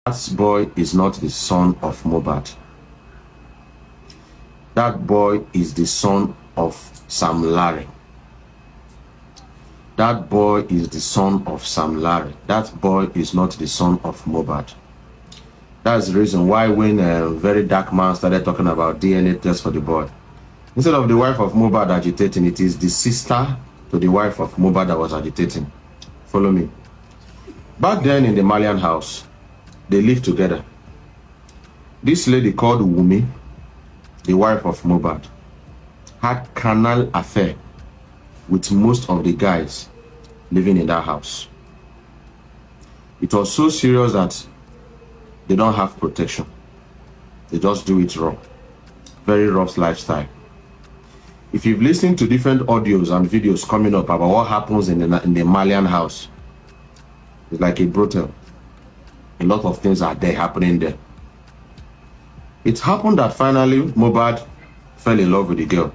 That boy is not the son of Mohbad. That boy is the son of Sam Larry. That boy is the son of Sam Larry. That boy is not the son of Mohbad. That's the reason why when a very dark man started talking about DNA test for the boy, instead of the wife of Mohbad agitating, it is the sister to the wife of Mohbad that was agitating. Follow me. Back then in the Malian house, they lived together. This lady called Wumi, the wife of Mohbad, had carnal affair with most of the guys living in that house. It was so serious that they don't have protection. They just do it raw. Very rough lifestyle. If you've listened to different audios and videos coming up about what happens in the Malian house, it's like a brothel. A lot of things are there happening there. It happened that finally Mohbad fell in love with the girl,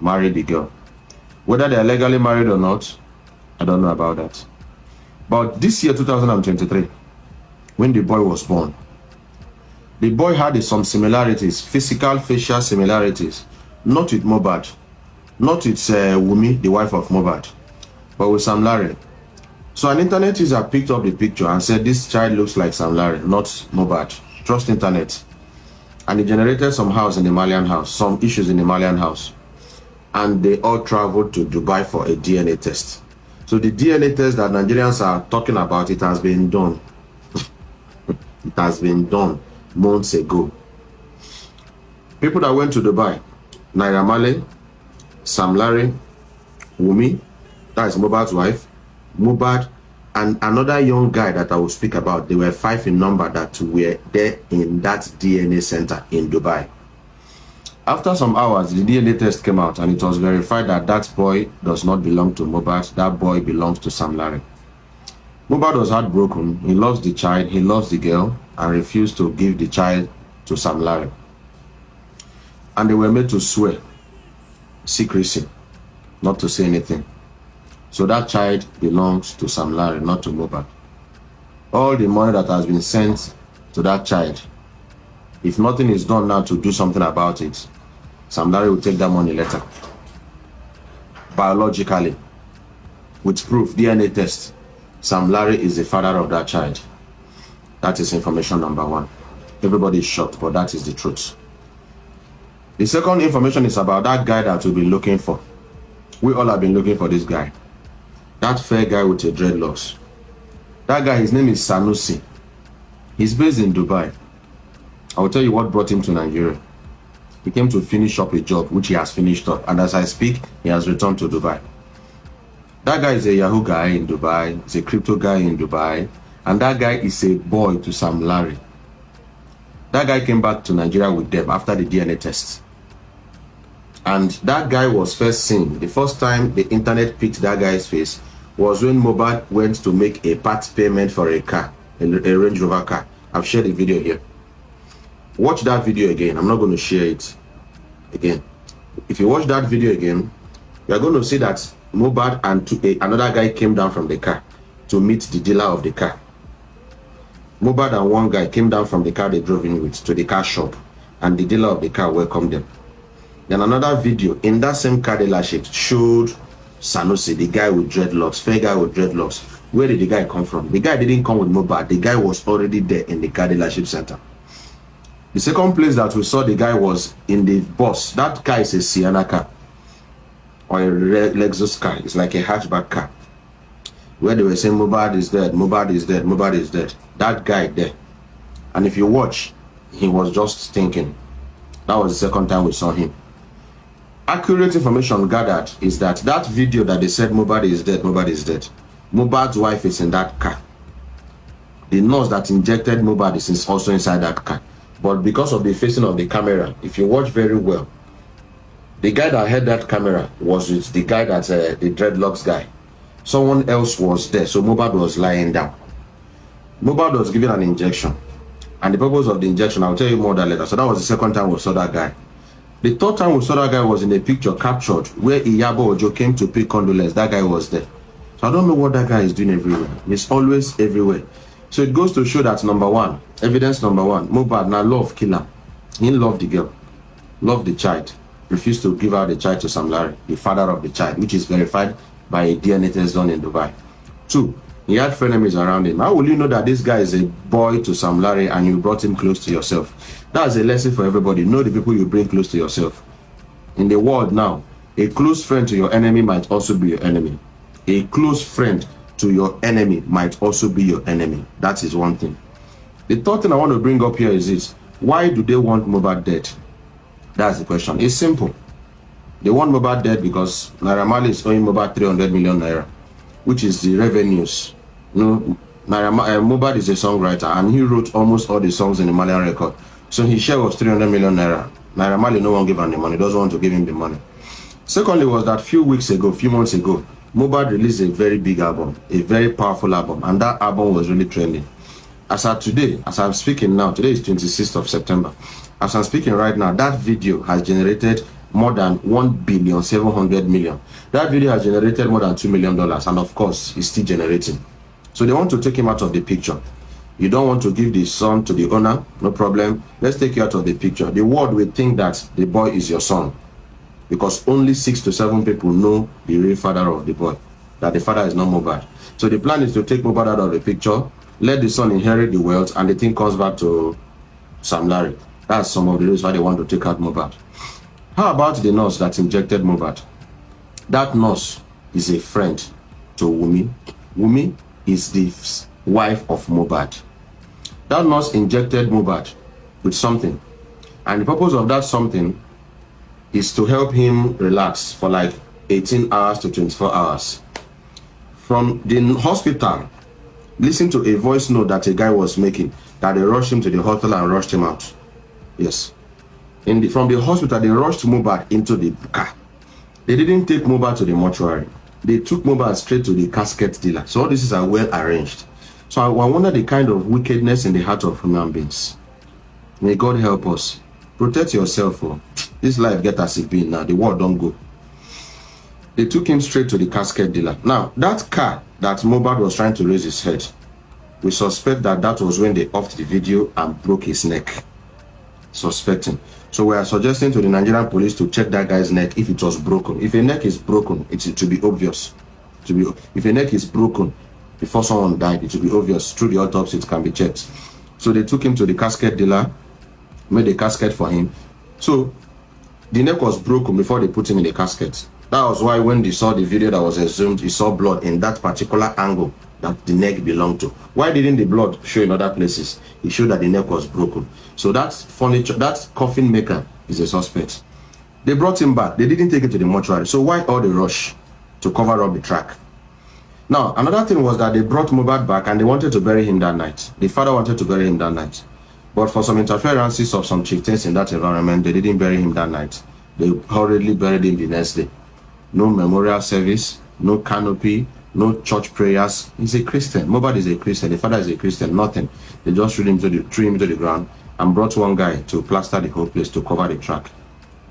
married the girl. Whether they are legally married or not, I don't know about that. But this year, 2023, when the boy was born, the boy had some similarities, physical, facial similarities, not with Mohbad, not with Wumi, the wife of Mohbad, but with Sam Larry. So an internet user picked up the picture and said, this child looks like Sam Larry, not Mohbad. Trust internet. And it generated some house in the Malian house, some issues in the Malian house. And they all traveled to Dubai for a DNA test. So the DNA test that Nigerians are talking about, it has been done. It has been done months ago. People that went to Dubai, Naira Marley, Sam Larry, Wumi, that is Mohbad's wife, Mohbad, and another young guy that I will speak about. They were 5 in number that were there in that DNA center in Dubai. After some hours, the DNA test came out and it was verified that that boy does not belong to Mohbad. That boy belongs to Sam Larry. Mohbad was heartbroken. He loves the child, he loves the girl, and refused to give the child to Sam Larry. And they were made to swear secrecy, not to say anything. So that child belongs to Sam Larry, not to Mohbad. All the money that has been sent to that child, if nothing is done now to do something about it, Sam Larry will take that money later. Biologically, with proof, DNA test, Sam Larry is the father of that child. That is information number 1. Everybody is shocked, but that is the truth. The second information is about that guy that we've been looking for. We all have been looking for this guy. That fair guy with the dreadlocks. That guy, his name is Sanusi. He's based in Dubai. I will tell you what brought him to Nigeria. He came to finish up a job, which he has finished up. And as I speak, he has returned to Dubai. That guy is a Yahoo guy in Dubai. He's a crypto guy in Dubai. And that guy is a boy to Sam Larry. That guy came back to Nigeria with them after the DNA test. And that guy was first seen. The first time the internet picked that guy's face was when Mohbad went to make a part payment for a car, a Range Rover car. I've shared the video here. Watch that video again. I'm not going to share it again. If you watch that video again, you're going to see that Mohbad and another guy came down from the car to meet the dealer of the car. Mohbad and one guy came down from the car they drove in with to the car shop, and the dealer of the car welcomed them. Then another video in that same car dealership showed Sanusi, the guy with dreadlocks, fair guy with dreadlocks. Where did the guy come from? The guy didn't come with Mohbad. The guy was already there in the car dealership center. The second place that we saw the guy was in the bus. That car is a Sienna car or a Lexus car. It's like a hatchback car. Where they were saying Mohbad is dead, Mohbad is dead, Mohbad is dead. That guy there. And if you watch, he was just thinking. That was the second time we saw him. Accurate information gathered is that that video that they said Mohbad is dead, Mohbad is dead. Mohbad's wife is in that car. The nurse that injected Mohbad is also inside that car. But because of the facing of the camera, if you watch very well, the guy that had that camera was with the guy that's the dreadlocks guy. Someone else was there, so Mohbad was lying down. Mohbad was given an injection. And the purpose of the injection, I'll tell you more that later. So that was the second time we saw that guy. The third time we saw that guy was in a picture captured where Iyabo Ojo came to pay condolence. That guy was there. So I don't know what that guy is doing everywhere. He's always everywhere. So it goes to show that number one, evidence number one, mohbad now love killer. He loved the girl, loved the child, refused to give out the child to Sam Larry, the father of the child, which is verified by a DNA test done in Dubai. Two, he had frenemies around him. How will you know that this guy is a boy to Sam Larry and you brought him close to yourself? That's a lesson for everybody. Know the people you bring close to yourself. In the world now, a close friend to your enemy might also be your enemy. A close friend to your enemy might also be your enemy. That is one thing. The third thing I want to bring up here is this. Why do they want mohbad dead? That's the question. It's simple. They want mohbad dead because Naira Marley is owing mohbad 300 million naira, which is the revenues. You know, mohbad is a songwriter and he wrote almost all the songs in the Malian record. So his share was 300 million naira. Naira Marley no one give him the money, doesn't want to give him the money. Secondly was that few months ago, mohbad released a very big album, a very powerful album, and that album was really trending. As of today, as I'm speaking now, today is 26th of September. As I'm speaking right now, that video has generated more than 1,700,000,000. That video has generated more than $2 million, and of course, it's still generating. So they want to take him out of the picture. You don't want to give the son to the owner, no problem. Let's take you out of the picture. The world will think that the boy is your son, because only 6 to 7 people know the real father of the boy, that the father is not mohbad. So the plan is to take mohbad out of the picture, let the son inherit the wealth, and the thing comes back to Sam Larry. That's some of the reasons why they want to take out mohbad. How about the nurse that injected mohbad? That nurse is a friend to Wumi. Wumi is the wife of mohbad. That nurse injected mohbad with something, and the purpose of that something is to help him relax for like 18 hours to 24 hours. From the hospital, listen to a voice note that a guy was making, that they rushed him to the hospital and rushed him out. Yes. From the hospital, they rushed mohbad into the car. They didn't take mohbad to the mortuary. They took mohbad straight to the casket dealer. So all this is well arranged. So I wonder the kind of wickedness in the heart of human beings. May God help us. Protect yourself. Oh. This life get as it be now. The world don't go. They took him straight to the casket dealer. Now, that car that mohbad was trying to raise his head, we suspect that that was when they offed the video and broke his neck. Suspecting. So we are suggesting to the Nigerian police to check that guy's neck if it was broken. If a neck is broken, it should be obvious. If a neck is broken before someone died, it should be obvious. Through the autopsy, it can be checked. So they took him to the casket dealer, made a casket for him. So the neck was broken before they put him in the casket. That was why when they saw the video that was exhumed, you saw blood in that particular angle that the neck belonged to. Why didn't the blood show in other places? It showed that the neck was broken. So that furniture, that coffin maker is a suspect. They brought him back. They didn't take him to the mortuary. So why all the rush to cover up the track? Now, another thing was that they brought mohbad back and they wanted to bury him that night. The father wanted to bury him that night. But for some interferences of some chieftains in that environment, they didn't bury him that night. They hurriedly buried him the next day. No memorial service, no canopy, no church prayers. He's a Christian. mohbad is a Christian. The father is a Christian. Nothing. They just threw him to the ground and brought one guy to plaster the whole place to cover the track.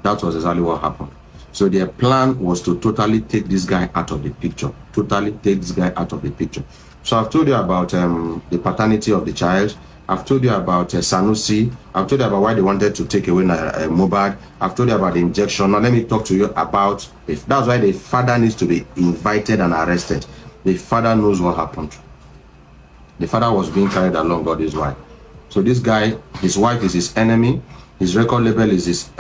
That was exactly what happened. So their plan was to totally take this guy out of the picture. Totally take this guy out of the picture. So I've told you about the paternity of the child. I've told you about Sanusi. I've told you about why they wanted to take away mohbad. I've told you about the injection. Now let me talk to you about if that's why the father needs to be invited and arrested. The father knows what happened. The father was being carried along by his wife. So this guy, his wife is his enemy. His record label is his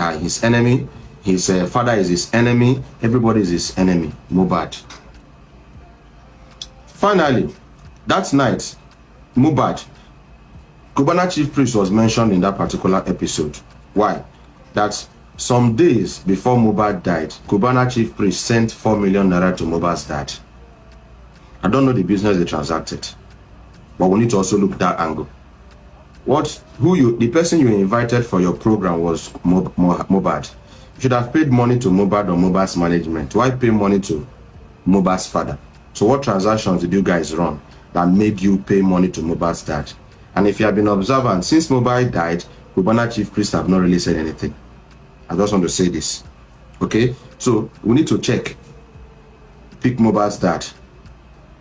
enemy. His father is his enemy. Everybody is his enemy. mohbad. Finally, that night, mohbad, Cubana chief priest was mentioned in that particular episode. Why? That some days before mohbad died, Cubana chief priest sent 4 million naira to mohbad's dad. I don't know the business they transacted, but we need to also look at that angle. The person you invited for your program was mohbad. You should have paid money to mohbad or mohbad's management. Why pay money to mohbad's father? So what transactions did you guys run that made you pay money to mohbad's dad? And if you have been observant, since mohbad died, Cubana chief priest have not really said anything. I just want to say this. Okay? So we need to check. Pick mohbad's dad.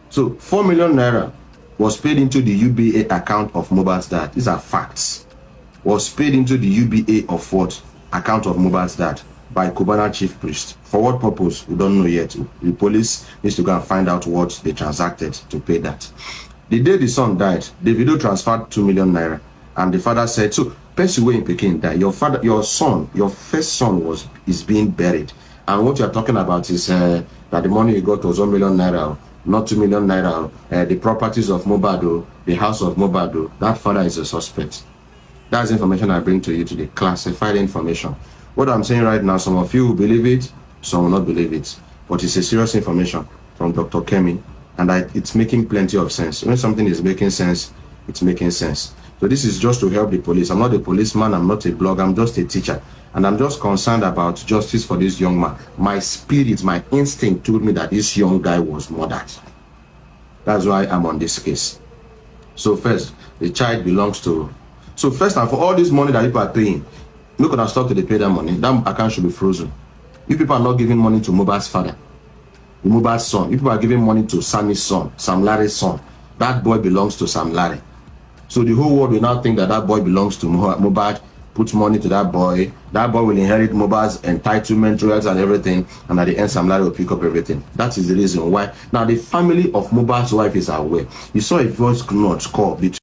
So 4 million naira was paid into the UBA account of Mohbad's dad. These are facts. Was paid into the UBA of what? Account of Mohbad's dad by Cubana chief priest. For what purpose? We don't know yet. The police needs to go and find out what they transacted to pay that. The day the son died, the video transferred 2 million naira, and the father said, so person wey in Pekin died, your father, your son, your first son is being buried, and what you are talking about is that the money you got was 1 million naira, not 2 million naira. The properties of Mohbad, the house of Mohbad, that father is a suspect. That's information I bring to you today, classified information. What I'm saying right now, some of you will believe it, some will not believe it, but it's a serious information from Dr. Kemi, and it's making plenty of sense. When something is making sense, it's making sense. So this is just to help the police. I'm not a policeman, I'm not a blogger, I'm just a teacher, and I'm just concerned about justice for this young man. My spirit, my instinct told me that this young guy was murdered. That's why I'm on this case. So first, the child belongs to... So first, and for all this money that people are paying, look at stop to they pay that money. That account should be frozen. You people are not giving money to Mohbad's father, Mohbad's son. You people are giving money to Sammy's son, Sam Larry's son. That boy belongs to Sam Larry. So the whole world will now think that that boy belongs to Mohbad, put money to that boy. That boy will inherit Mohbad's entitlement, royalties and everything, and at the end Sam Larry will pick up everything. That is the reason why. Now the family of Mohbad's wife is aware. You saw a voice note call between